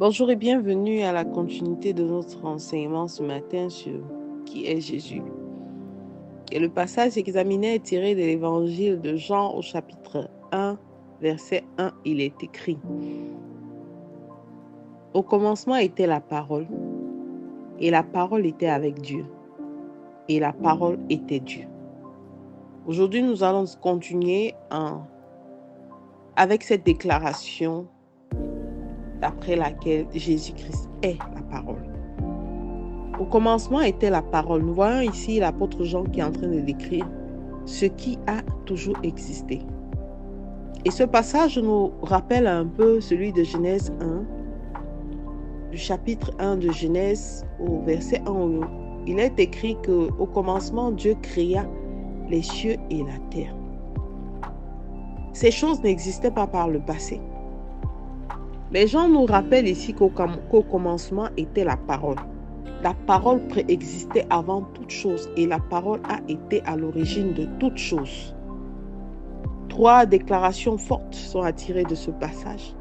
Bonjour et bienvenue à la continuité de notre enseignement ce matin sur qui est Jésus. Et le passage examiné est tiré de l'évangile de Jean au chapitre 1, verset 1, il est écrit: Au commencement était la parole, et la parole était avec Dieu, et la parole était Dieu. Aujourd'hui, nous allons continuer avec cette déclaration d'après laquelle Jésus-Christ est la parole. Au commencement était la parole. Nous voyons ici l'apôtre Jean qui est en train de décrire ce qui a toujours existé. Et ce passage nous rappelle un peu celui de Genèse 1, du chapitre 1 de Genèse au verset 1 où il est écrit qu'au commencement, Dieu créa les cieux et la terre. Ces choses n'existaient pas par le passé. Mais Jean nous rappelle ici qu'au commencement était la parole. La parole préexistait avant toute chose et la parole a été à l'origine de toutes choses. 3 déclarations fortes sont attirées de ce passage.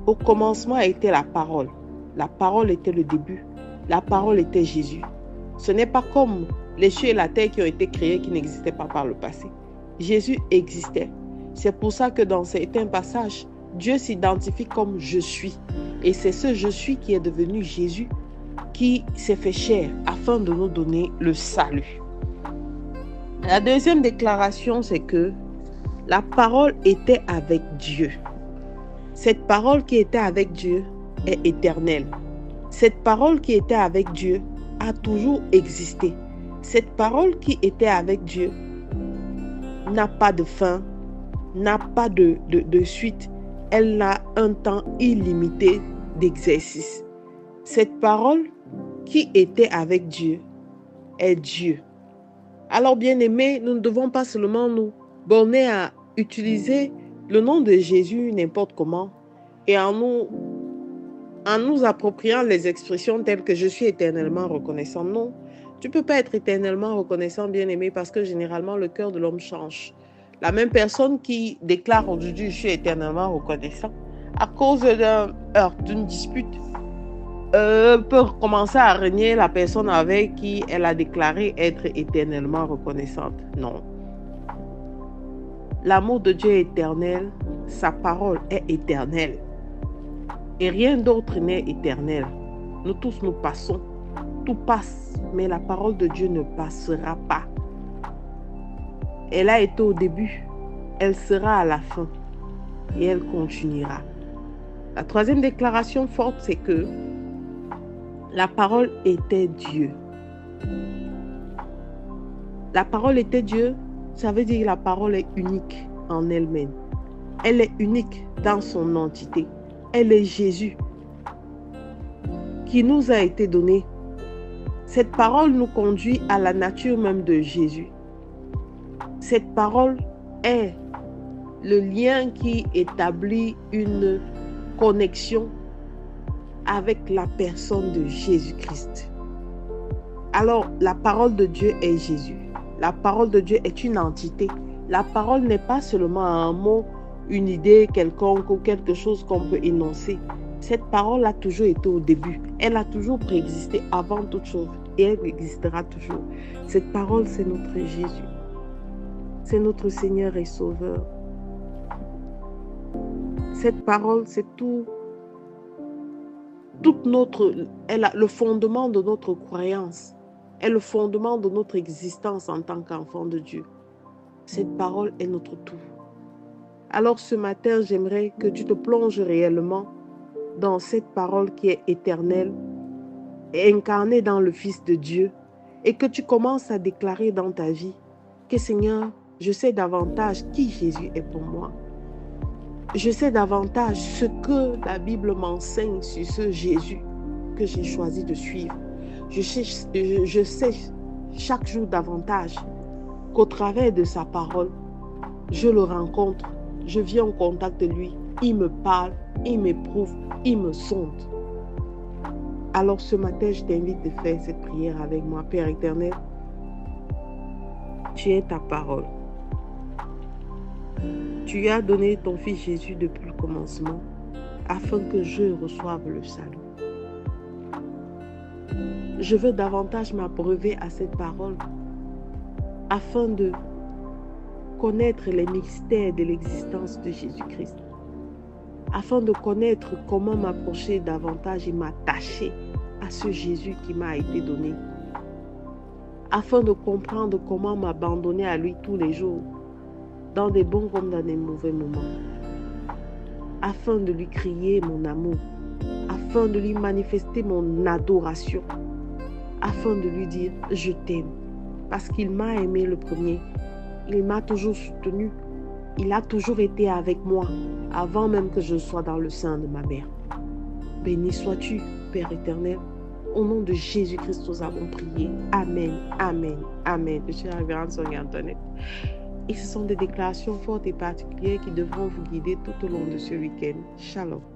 Au commencement était la parole. La parole était le début. La parole était Jésus. Ce n'est pas comme les cieux et la terre qui ont été créés qui n'existaient pas par le passé. Jésus existait. C'est pour ça que dans certains passages, Dieu s'identifie comme je suis. Et c'est ce je suis qui est devenu Jésus, qui s'est fait chair afin de nous donner le salut. La deuxième déclaration, c'est que la parole était avec Dieu. Cette parole qui était avec Dieu est éternelle. Cette parole qui était avec Dieu a toujours existé. Cette parole qui était avec Dieu n'a pas de fin, n'a pas de suite. Elle a un temps illimité d'exercice. Cette parole qui était avec Dieu est Dieu. Alors, bien-aimés, nous ne devons pas seulement nous borner à utiliser le nom de Jésus n'importe comment et en nous appropriant les expressions telles que je suis éternellement reconnaissant. Non, tu ne peux pas être éternellement reconnaissant, bien-aimé, parce que généralement, le cœur de l'homme change. La même personne qui déclare aujourd'hui « je suis éternellement reconnaissant » à cause d'un heurt, d'une dispute, peut commencer à renier la personne avec qui elle a déclaré être éternellement reconnaissante. Non. L'amour de Dieu est éternel, sa parole est éternelle. Et rien d'autre n'est éternel. Nous tous, nous passons. Tout passe, mais la parole de Dieu ne passera pas. Elle a été au début, elle sera à la fin et elle continuera. La troisième déclaration forte, c'est que la parole était Dieu. La parole était Dieu, ça veut dire que la parole est unique en elle-même. Elle est unique dans son entité. Elle est Jésus qui nous a été donné. Cette parole nous conduit à la nature même de Jésus. Cette parole est le lien qui établit une connexion avec la personne de Jésus-Christ. Alors, la parole de Dieu est Jésus. La parole de Dieu est une entité. La parole n'est pas seulement un mot, une idée quelconque ou quelque chose qu'on peut énoncer. Cette parole a toujours été au début. Elle a toujours préexisté avant toute chose et elle existera toujours. Cette parole, c'est notre Jésus. C'est notre Seigneur et Sauveur. Cette parole, c'est le fondement de notre croyance, est le fondement de notre existence en tant qu'enfant de Dieu. Cette parole est notre tout. Alors ce matin, j'aimerais que tu te plonges réellement dans cette parole qui est éternelle et incarnée dans le Fils de Dieu et que tu commences à déclarer dans ta vie que Seigneur, je sais davantage qui Jésus est pour moi. Je sais davantage ce que la Bible m'enseigne sur ce Jésus que j'ai choisi de suivre. Je sais chaque jour davantage qu'au travers de sa parole, je le rencontre, je viens en contact de lui, il me parle, il m'éprouve, il me sonde. Alors ce matin, je t'invite de faire cette prière avec moi. Père éternel, tu es ta parole. Tu as donné ton Fils Jésus depuis le commencement. afin que je reçoive le salut. Je veux davantage m'abreuver à cette parole afin de connaître les mystères de l'existence de Jésus-Christ, afin de connaître comment m'approcher davantage et m'attacher à ce Jésus qui m'a été donné, afin de comprendre comment m'abandonner à lui tous les jours, dans des bons comme dans des mauvais moments, afin de lui crier mon amour, afin de lui manifester mon adoration, afin de lui dire « je t'aime » parce qu'il m'a aimé le premier. Il m'a toujours soutenu. Il a toujours été avec moi avant même que je sois dans le sein de ma mère. Béni sois-tu, Père éternel. Au nom de Jésus-Christ, nous avons prié. Amen, amen, amen. Je suis la révérende Sonia Antoinette. Et ce sont des déclarations fortes et particulières qui devront vous guider tout au long de ce week-end. Shalom.